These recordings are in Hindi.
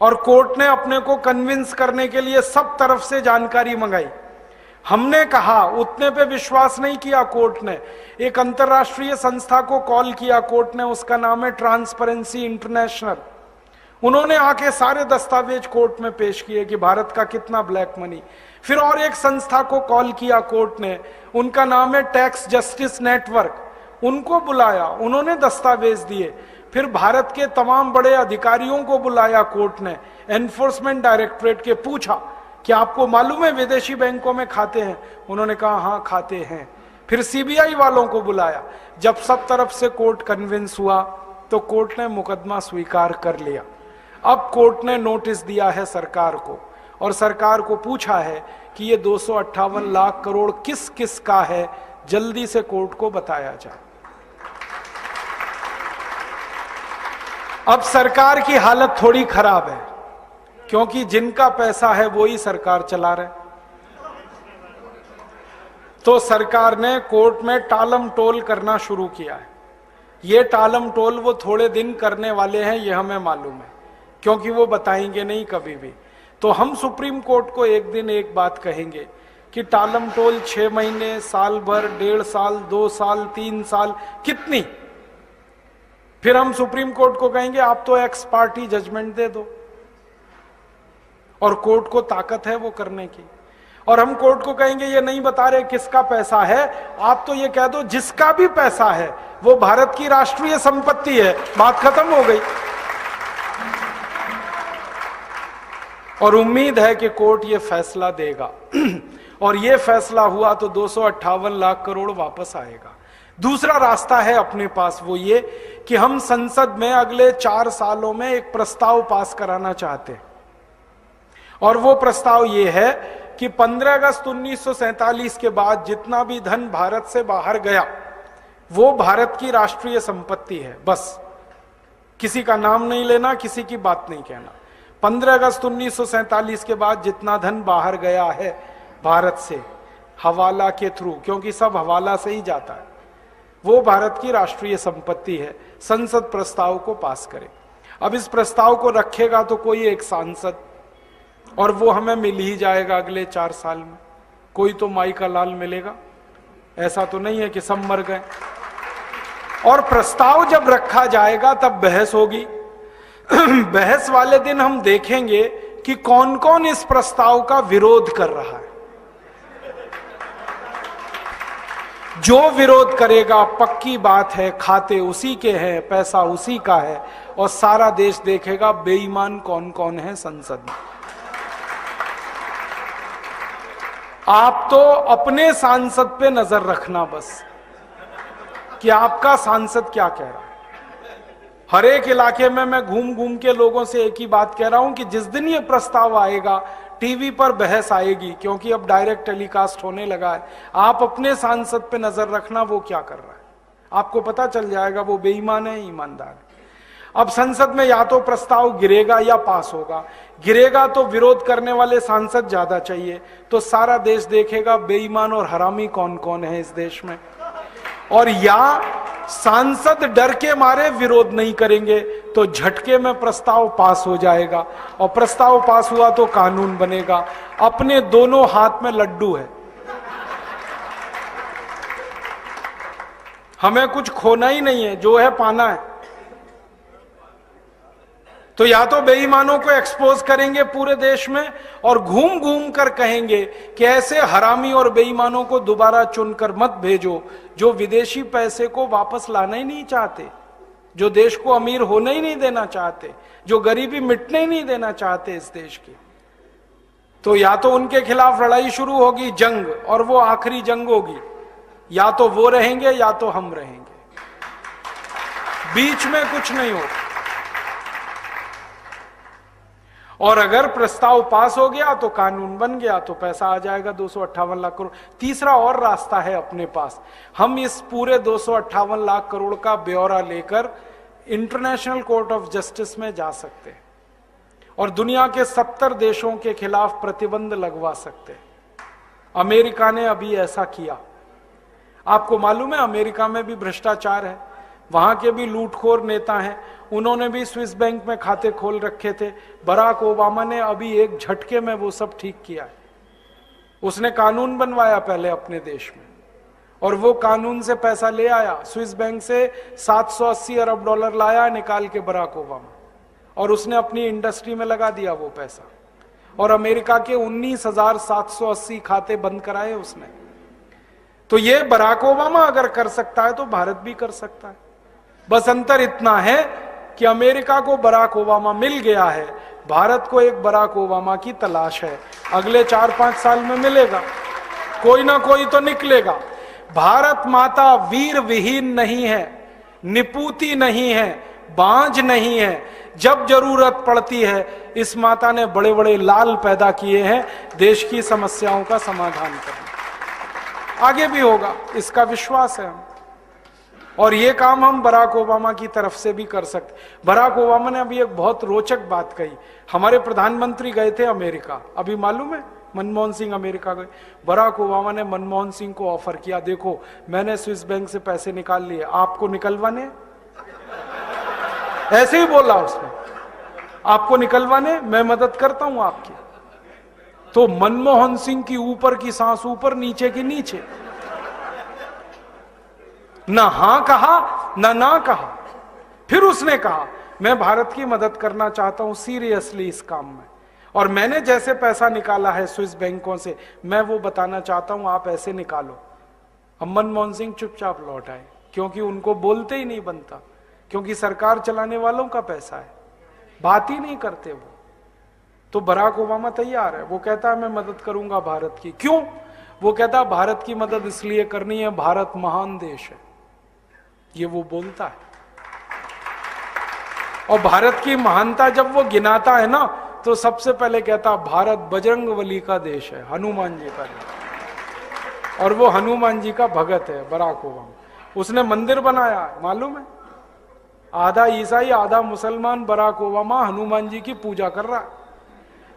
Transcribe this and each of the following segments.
और कोर्ट ने अपने को कन्विंस करने के लिए सब तरफ से जानकारी मंगाई। हमने कहा, उतने पे विश्वास नहीं किया कोर्ट ने। एक अंतरराष्ट्रीय संस्था को कॉल किया कोर्ट ने, उसका नाम है ट्रांसपेरेंसी इंटरनेशनल। उन्होंने आके सारे दस्तावेज कोर्ट में पेश किए कि भारत का कितना ब्लैक मनी। फिर और एक संस्था को कॉल किया कोर्ट ने, उनका नाम है टैक्स जस्टिस नेटवर्क। उनको बुलाया, उन्होंने दस्तावेज दिए। फिर भारत के तमाम बड़े अधिकारियों को बुलाया कोर्ट ने, एनफोर्समेंट डायरेक्टरेट के, पूछा कि आपको मालूम है विदेशी बैंकों में खाते हैं? उन्होंने कहा हाँ खाते हैं। फिर सीबीआई वालों को बुलाया। जब सब तरफ से कोर्ट कन्विंस हुआ तो कोर्ट ने मुकदमा स्वीकार कर लिया। अब कोर्ट ने नोटिस दिया है सरकार को और सरकार को पूछा है कि ये 258 लाख करोड़ किस किस का है, जल्दी से कोर्ट को बताया जाए। अब सरकार की हालत थोड़ी खराब है, क्योंकि जिनका पैसा है वो ही सरकार चला रहे। तो सरकार ने कोर्ट में टालम टोल करना शुरू किया है। ये टालम टोल वो थोड़े दिन करने वाले हैं, ये हमें मालूम है, क्योंकि वो बताएंगे नहीं कभी भी। तो हम सुप्रीम कोर्ट को एक दिन एक बात कहेंगे कि टालम टोल 6 महीने, साल भर, 1.5 साल, 2 साल, 3 साल, कितनी? फिर हम सुप्रीम कोर्ट को कहेंगे आप तो एक्स पार्टी जजमेंट दे दो, और कोर्ट को ताकत है वो करने की। और हम कोर्ट को कहेंगे ये नहीं बता रहे किसका पैसा है, आप तो ये कह दो जिसका भी पैसा है वो भारत की राष्ट्रीय संपत्ति है, बात खत्म हो गई। और उम्मीद है कि कोर्ट ये फैसला देगा और ये फैसला हुआ तो 258 लाख करोड़ वापस आएगा। दूसरा रास्ता है अपने पास, वो ये कि हम संसद में अगले 4 सालों में एक प्रस्ताव पास कराना चाहते हैं। और वो प्रस्ताव ये है कि 15 अगस्त 1947 के बाद जितना भी धन भारत से बाहर गया वो भारत की राष्ट्रीय संपत्ति है। बस किसी का नाम नहीं लेना, किसी की बात नहीं कहना। 15 अगस्त 1947 के बाद जितना धन बाहर गया है भारत से हवाला के थ्रू, क्योंकि सब हवाला से ही जाता है, वो भारत की राष्ट्रीय संपत्ति है। संसद प्रस्ताव को पास करे। अब इस प्रस्ताव को रखेगा तो कोई एक सांसद, और वो हमें मिल ही जाएगा अगले 4 साल में। कोई तो माई का लाल मिलेगा, ऐसा तो नहीं है कि सब मर गए। और प्रस्ताव जब रखा जाएगा तब बहस होगी। बहस वाले दिन हम देखेंगे कि कौन कौन इस प्रस्ताव का विरोध कर रहा है। जो विरोध करेगा पक्की बात है खाते उसी के हैं, पैसा उसी का है, और सारा देश देखेगा बेईमान कौन कौन है संसद में। आप तो अपने सांसद पे नजर रखना बस, कि आपका सांसद क्या कह रहा है। हर एक इलाके में मैं घूम घूम के लोगों से एक ही बात कह रहा हूं कि जिस दिन ये प्रस्ताव आएगा टीवी पर बहस आएगी, क्योंकि अब डायरेक्ट टेलीकास्ट होने लगा है। आप अपने सांसद पे नजर रखना वो क्या कर रहा है, आपको पता चल जाएगा वो बेईमान है ईमानदार है। अब संसद में या तो प्रस्ताव गिरेगा या पास होगा। गिरेगा तो विरोध करने वाले सांसद ज्यादा चाहिए, तो सारा देश देखेगा बेईमान और हरामी कौन कौन है इस देश में। और या सांसद डर के मारे विरोध नहीं करेंगे तो झटके में प्रस्ताव पास हो जाएगा, और प्रस्ताव पास हुआ तो कानून बनेगा। अपने दोनों हाथ में लड्डू है, हमें कुछ खोना ही नहीं है, जो है पाना है। तो या तो बेईमानों को एक्सपोज करेंगे पूरे देश में, और घूम घूम कर कहेंगे कि ऐसे हरामी और बेईमानों को दोबारा चुनकर मत भेजो, जो विदेशी पैसे को वापस लाना ही नहीं चाहते, जो देश को अमीर होने ही नहीं देना चाहते, जो गरीबी मिटने ही नहीं देना चाहते इस देश की। तो या तो उनके खिलाफ लड़ाई शुरू होगी, जंग, और वो आखिरी जंग होगी। या तो वो रहेंगे या तो हम रहेंगे, बीच में कुछ नहीं होगा। और अगर प्रस्ताव पास हो गया तो कानून बन गया, तो पैसा आ जाएगा 258 लाख करोड़। तीसरा और रास्ता है अपने पास, हम इस पूरे 258 लाख करोड़ का ब्यौरा लेकर इंटरनेशनल कोर्ट ऑफ जस्टिस में जा सकते हैं और दुनिया के 70 देशों के खिलाफ प्रतिबंध लगवा सकते हैं। अमेरिका ने अभी ऐसा किया। आपको मालूम है अमेरिका में भी भ्रष्टाचार है। वहां के भी लूटखोर नेता हैं, उन्होंने भी स्विस बैंक में खाते खोल रखे थे। बराक ओबामा ने अभी एक झटके में वो सब ठीक किया है। उसने कानून बनवाया पहले अपने देश में, और वो कानून से पैसा ले आया, स्विस बैंक से 780 अरब डॉलर लाया निकाल के बराक ओबामा, और उसने अपनी इंडस्ट्री में लगा दिया वो पैसा, और अमेरिका के 19,780 खाते बंद कराए उसने। तो ये बराक ओबामा अगर कर सकता है तो भारत भी कर सकता है। बस अंतर इतना है कि अमेरिका को बराक ओबामा मिल गया है, भारत को एक बराक ओबामा की तलाश है। अगले 4-5 साल में मिलेगा, कोई ना कोई तो निकलेगा। भारत माता वीर विहीन नहीं है, निपूती नहीं है, बांझ नहीं है। जब जरूरत पड़ती है इस माता ने बड़े बड़े लाल पैदा किए हैं देश की समस्याओं का समाधान करने। आगे भी होगा, इसका विश्वास है हम, और ये काम हम बराक ओबामा की तरफ से भी कर सकते। बराक ओबामा ने अभी एक बहुत रोचक बात कही। हमारे प्रधानमंत्री गए थे अमेरिका, अभी मालूम है मनमोहन सिंह अमेरिका गए। बराक ओबामा ने मनमोहन सिंह को ऑफर किया, देखो मैंने स्विस बैंक से पैसे निकाल लिए, आपको निकलवाने? ऐसे ही बोला उसने, आपको निकलवाने, मैं मदद करता हूं आपकी। तो मनमोहन सिंह की ऊपर की सांस ऊपर, नीचे की नीचे, ना हां कहा ना कहा। फिर उसने कहा मैं भारत की मदद करना चाहता हूं सीरियसली इस काम में, और मैंने जैसे पैसा निकाला है स्विस बैंकों से मैं वो बताना चाहता हूं, आप ऐसे निकालो। अब मनमोहन सिंह चुपचाप लौट आए, क्योंकि उनको बोलते ही नहीं बनता, क्योंकि सरकार चलाने वालों का पैसा है, बात ही नहीं करते वो। तो बराक ओबामा तैयार है, वो कहता है मैं मदद करूंगा भारत की। क्यों? वो कहता है भारत की मदद इसलिए करनी है, भारत महान देश है, ये वो बोलता है। और भारत की महानता जब वो गिनाता है ना, तो सबसे पहले कहता भारत बजरंगबली का देश है, हनुमान जी का देश, और वो हनुमान जी का भगत है बराक ओबामा। उसने मंदिर बनाया, मालूम है, आधा ईसाई आधा मुसलमान बराक ओबामा हनुमान जी की पूजा कर रहा है।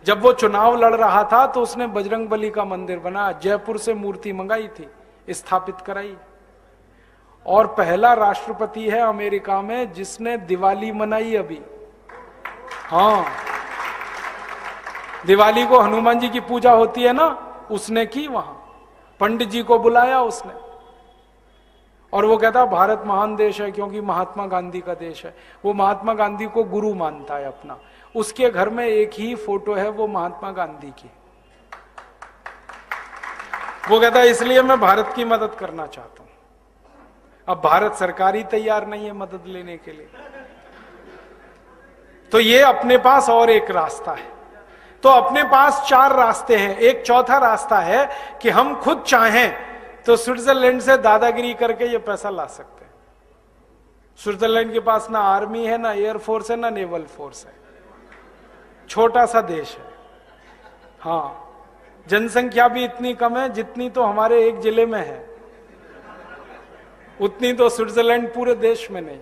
जब वो चुनाव लड़ रहा था तो उसने बजरंगबली का मंदिर बनाया, जयपुर से मूर्ति मंगाई थी, स्थापित कराई, और पहला राष्ट्रपति है अमेरिका में जिसने दिवाली मनाई अभी। हाँ, दिवाली को हनुमान जी की पूजा होती है ना, उसने की वहां, पंडित जी को बुलाया उसने, और वो कहता भारत महान देश है क्योंकि महात्मा गांधी का देश है। वो महात्मा गांधी को गुरु मानता है अपना, उसके घर में एक ही फोटो है वो महात्मा गांधी की। वो कहता है इसलिए मैं भारत की मदद करना चाहता हूं। अब भारत सरकार ही तैयार नहीं है मदद लेने के लिए, तो ये अपने पास और एक रास्ता है। तो अपने पास 4 रास्ते हैं। एक चौथा रास्ता है कि हम खुद चाहें तो स्विट्जरलैंड से दादागिरी करके ये पैसा ला सकते हैं। स्विट्जरलैंड के पास ना आर्मी है, ना एयरफोर्स है, ना नेवल फोर्स है, छोटा सा देश है। हाँ, जनसंख्या भी इतनी कम है जितनी तो हमारे एक जिले में है, उतनी तो स्विट्जरलैंड पूरे देश में नहीं।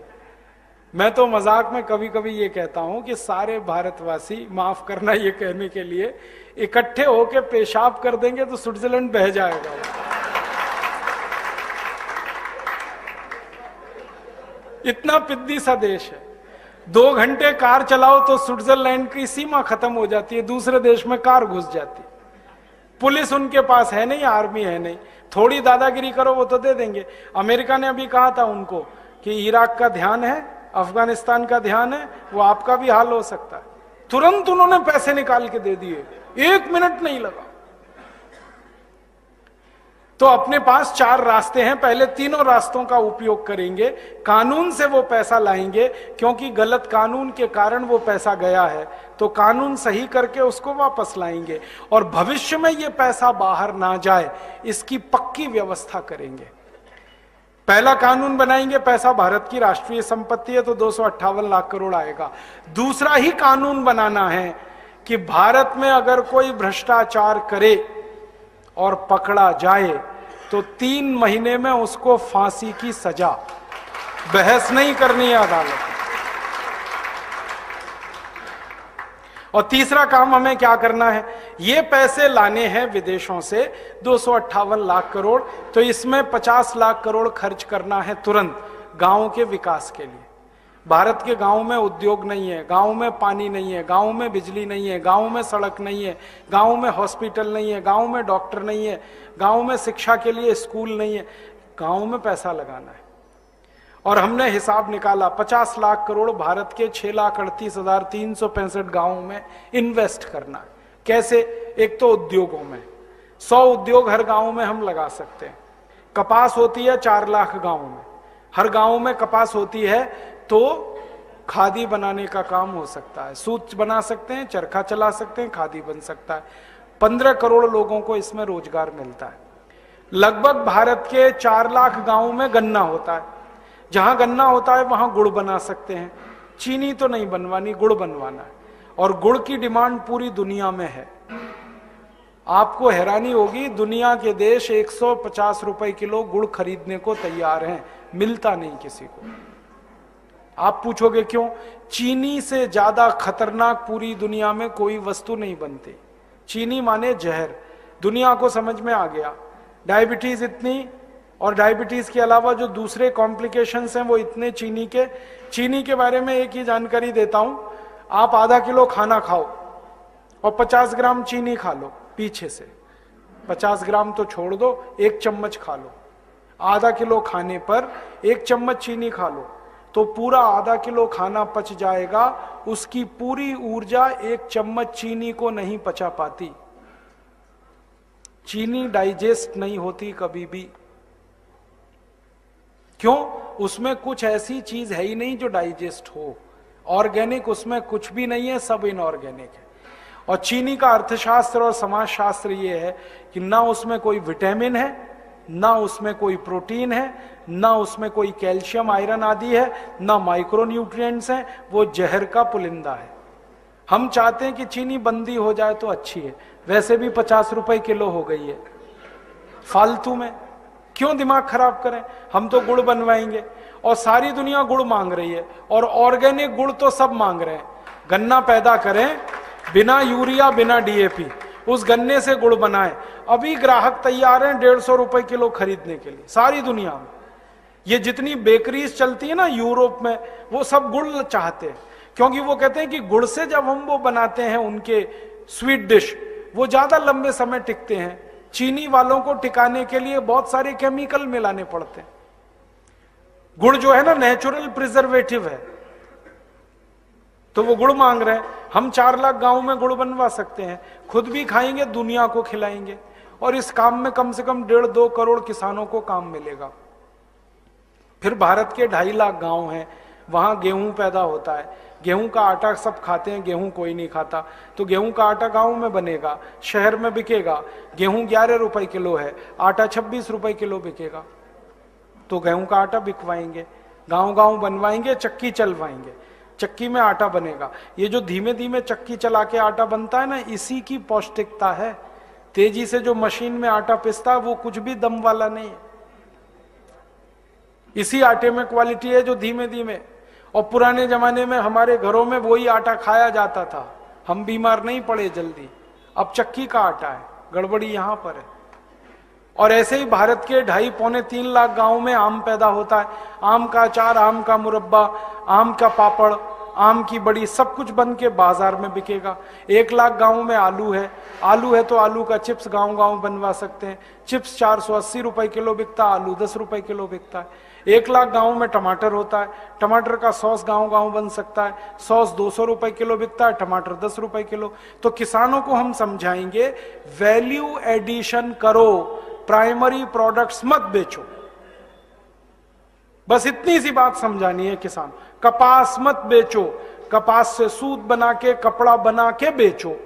मैं तो मजाक में कभी कभी ये कहता हूं कि सारे भारतवासी, माफ करना ये कहने के लिए, इकट्ठे होके पेशाब कर देंगे तो स्विट्जरलैंड बह जाएगा। इतना पिद्दी सा देश है। 2 घंटे कार चलाओ तो स्विट्जरलैंड की सीमा खत्म हो जाती है, दूसरे देश में कार घुस जाती है। पुलिस उनके पास है नहीं, आर्मी है नहीं, थोड़ी दादागिरी करो वो तो दे देंगे। अमेरिका ने अभी कहा था उनको कि इराक का ध्यान है, अफगानिस्तान का ध्यान है, वो आपका भी हाल हो सकता है। तुरंत उन्होंने पैसे निकाल के दे दिए, 1 मिनट नहीं लगा। तो अपने पास 4 रास्ते हैं, पहले तीनों रास्तों का उपयोग करेंगे। कानून से वो पैसा लाएंगे, क्योंकि गलत कानून के कारण वो पैसा गया है, तो कानून सही करके उसको वापस लाएंगे, और भविष्य में ये पैसा बाहर ना जाए इसकी पक्की व्यवस्था करेंगे। पहला कानून बनाएंगे, पैसा भारत की राष्ट्रीय संपत्ति है तो 258 लाख करोड़ आएगा। दूसरा ही कानून बनाना है कि भारत में अगर कोई भ्रष्टाचार करे और पकड़ा जाए तो 3 महीने में उसको फांसी की सजा, बहस नहीं करनी है अदालत में। और तीसरा काम हमें क्या करना है, ये पैसे लाने हैं विदेशों से 258 लाख करोड़, तो इसमें 50 लाख करोड़ खर्च करना है तुरंत। गांव के विकास के लिए। भारत के गांव में उद्योग नहीं है, गांव में पानी नहीं है, गांव में बिजली नहीं है, गांव में सड़क नहीं है, गांव में हॉस्पिटल नहीं है, गांव में डॉक्टर नहीं है, गांव में शिक्षा के लिए स्कूल नहीं है। गांव में पैसा लगाना है। और हमने हिसाब निकाला, 50 लाख करोड़ भारत के 6,38,365 गांवों में इन्वेस्ट करना है। कैसे? एक तो उद्योगों में 100 उद्योग हर गांव में हम लगा सकते हैं। कपास होती है 4 लाख गांवों में, हर गांव में कपास होती है तो खादी बनाने का काम हो सकता है, सूत बना सकते हैं, चरखा चला सकते हैं, खादी बन सकता है। 15 करोड़ लोगों को इसमें रोजगार मिलता है। लगभग भारत के 4 लाख गांवों में गन्ना होता है। जहां गन्ना होता है वहां गुड़ बना सकते हैं। चीनी तो नहीं बनवानी, गुड़ बनवाना है। और गुड़ की डिमांड पूरी दुनिया में है। आपको हैरानी होगी, दुनिया के देश 150 रुपए किलो गुड़ खरीदने को तैयार हैं, मिलता नहीं किसी को। आप पूछोगे क्यों? चीनी से ज्यादा खतरनाक पूरी दुनिया में कोई वस्तु नहीं बनती। चीनी माने जहर। दुनिया को समझ में आ गया, डायबिटीज इतनी, और डायबिटीज के अलावा जो दूसरे कॉम्प्लिकेशंस हैं वो इतने चीनी के बारे में एक ही जानकारी देता हूं। आप आधा किलो खाना खाओ और 50 ग्राम चीनी खा लो पीछे से, 50 ग्राम तो छोड़ दो, 1 चम्मच खा लो। आधा किलो खाने पर 1 चम्मच चीनी खा लो तो पूरा आधा किलो खाना पच जाएगा। उसकी पूरी ऊर्जा 1 चम्मच चीनी को नहीं पचा पाती। चीनी डाइजेस्ट नहीं होती कभी भी। क्यों? उसमें कुछ ऐसी चीज है ही नहीं जो डाइजेस्ट हो। ऑर्गेनिक उसमें कुछ भी नहीं है, सब इनऑर्गेनिक है। और चीनी का अर्थशास्त्र और समाजशास्त्र ये है कि ना उसमें कोई विटामिन है, ना उसमें कोई प्रोटीन है, ना उसमें कोई कैल्शियम आयरन आदि है, ना माइक्रो न्यूट्रिएंट्स हैं। वो जहर का पुलिंदा है। हम चाहते हैं कि चीनी बंदी हो जाए तो अच्छी है, वैसे भी 50 रुपए किलो हो गई है। फालतू में क्यों दिमाग खराब करें? हम तो गुड़ बनवाएंगे और सारी दुनिया गुड़ मांग रही है, और ऑर्गेनिक गुड़ तो सब मांग रहे हैं। गन्ना पैदा करें बिना यूरिया, बिना डीएपी, उस गन्ने से गुड़ बनाएं। अभी ग्राहक तैयार हैं 150 रुपए किलो खरीदने के लिए सारी दुनिया में। ये जितनी बेकरीज चलती है ना यूरोप में, वो सब गुड़ चाहते हैं, क्योंकि वो कहते हैं कि गुड़ से जब हम वो बनाते हैं उनके स्वीट डिश, वो ज्यादा लंबे समय टिकते हैं। चीनी वालों को टिकाने के लिए बहुत सारे केमिकल मिलाने पड़ते हैं। गुड़ जो है ना नेचुरल प्रिजर्वेटिव है, तो वो गुड़ मांग रहे हैं। हम 4 लाख गांव में गुड़ बनवा सकते हैं, खुद भी खाएंगे, दुनिया को खिलाएंगे, और इस काम में कम से कम 1.5-2 करोड़ किसानों को काम मिलेगा। फिर भारत के 2.5 लाख गांव हैं, वहां गेहूं पैदा होता है। गेहूं का आटा सब खाते हैं, गेहूं कोई नहीं खाता, तो गेहूं का आटा गांव में बनेगा, शहर में बिकेगा। गेहूं 11 रुपए किलो है, आटा 26 रुपए किलो बिकेगा, तो गेहूं का आटा बिकवाएंगे, गांव गांव बनवाएंगे, चक्की चलवाएंगे, चक्की में आटा बनेगा। ये जो धीमे धीमे चक्की चला के आटा बनता है ना, इसी की पौष्टिकता है। तेजी से जो मशीन में आटा पिसता है वो कुछ भी दम वाला नहीं है। इसी आटे में क्वालिटी है जो धीमे धीमे। और पुराने जमाने में हमारे घरों में वही आटा खाया जाता था, हम बीमार नहीं पड़े जल्दी। अब चक्की का आटा है, गड़बड़ी यहां पर है। और ऐसे ही भारत के 2.5-3 लाख गांव में आम पैदा होता है। आम का अचार, आम का मुरब्बा, आम का पापड़, आम की बड़ी, सब कुछ बन के बाजार में बिकेगा। 1 लाख गांव में आलू है तो आलू का चिप्स गांव गांव बनवा सकते हैं। चिप्स 480 रुपए किलो बिकता, आलू 10 रुपए किलो बिकता है। 1 लाख गांव में टमाटर होता है, टमाटर का सॉस गांव गांव बन सकता है। सॉस 200 रुपए किलो बिकता है, टमाटर 10 रुपए किलो। तो किसानों को हम समझाएंगे वैल्यू एडिशन करो, प्राइमरी प्रोडक्ट्स मत बेचो। बस इतनी सी बात समझानी है किसान। कपास मत बेचो, कपास से सूत बना के, कपड़ा बना के बेचो।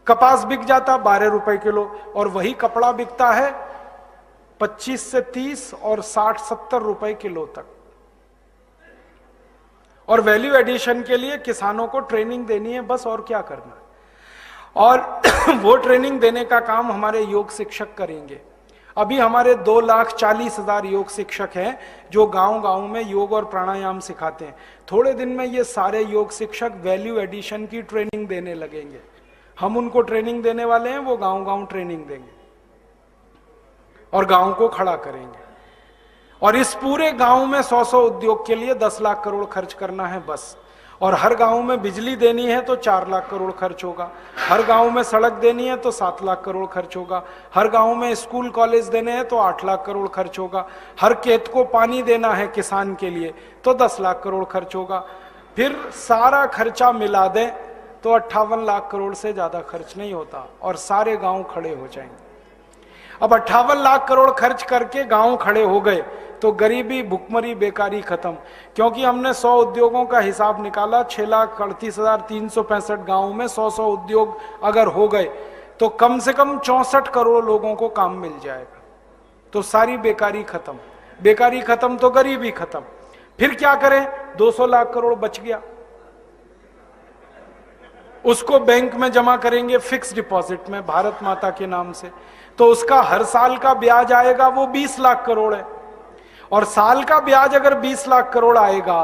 कपास बिक जाता 12 रुपए किलो, और वही कपड़ा बिकता है 25 से 30 और 60-70 रुपए किलो तक। और वैल्यू एडिशन के लिए किसानों को ट्रेनिंग देनी है बस, और क्या करना है। और वो ट्रेनिंग देने का काम हमारे योग शिक्षक करेंगे। अभी हमारे 2,40,000 योग शिक्षक हैं जो गांव गांव में योग और प्राणायाम सिखाते हैं। थोड़े दिन में ये सारे योग शिक्षक वैल्यू एडिशन की ट्रेनिंग देने लगेंगे। हम उनको ट्रेनिंग देने वाले हैं, वो गांव गांव ट्रेनिंग देंगे और गांव को खड़ा करेंगे। और इस पूरे गांव में 100-100 उद्योग के लिए 10 लाख करोड़ खर्च करना है बस। और हर गांव में बिजली देनी है तो 4 लाख करोड़ खर्च होगा, हर गांव में सड़क देनी है तो 7 लाख करोड़ खर्च होगा, हर गांव में स्कूल कॉलेज देने हैं तो 8 लाख करोड़ खर्च होगा, हर खेत को पानी देना है किसान के लिए तो 10 लाख करोड़ खर्च होगा। फिर सारा खर्चा मिला दें तो 58 लाख करोड़ से ज्यादा खर्च नहीं होता और सारे गांव खड़े हो जाएंगे। अब 58 लाख करोड़ खर्च करके गांव खड़े हो गए तो गरीबी, भुखमरी, बेकारी खत्म। क्योंकि हमने 100 उद्योगों का हिसाब निकाला, 6,38,365 गांवों में 100-100 उद्योग अगर हो गए तो कम से कम 64 करोड़ लोगों को काम मिल जाएगा। तो सारी बेकारी खत्म, बेकारी खत्म तो गरीबी खत्म। फिर क्या करें? 200 लाख करोड़ बच गया, उसको बैंक में जमा करेंगे फिक्स डिपॉजिट में भारत माता के नाम से, तो उसका हर साल का ब्याज आएगा वो 20 लाख करोड़ है। और साल का ब्याज अगर 20 लाख करोड़ आएगा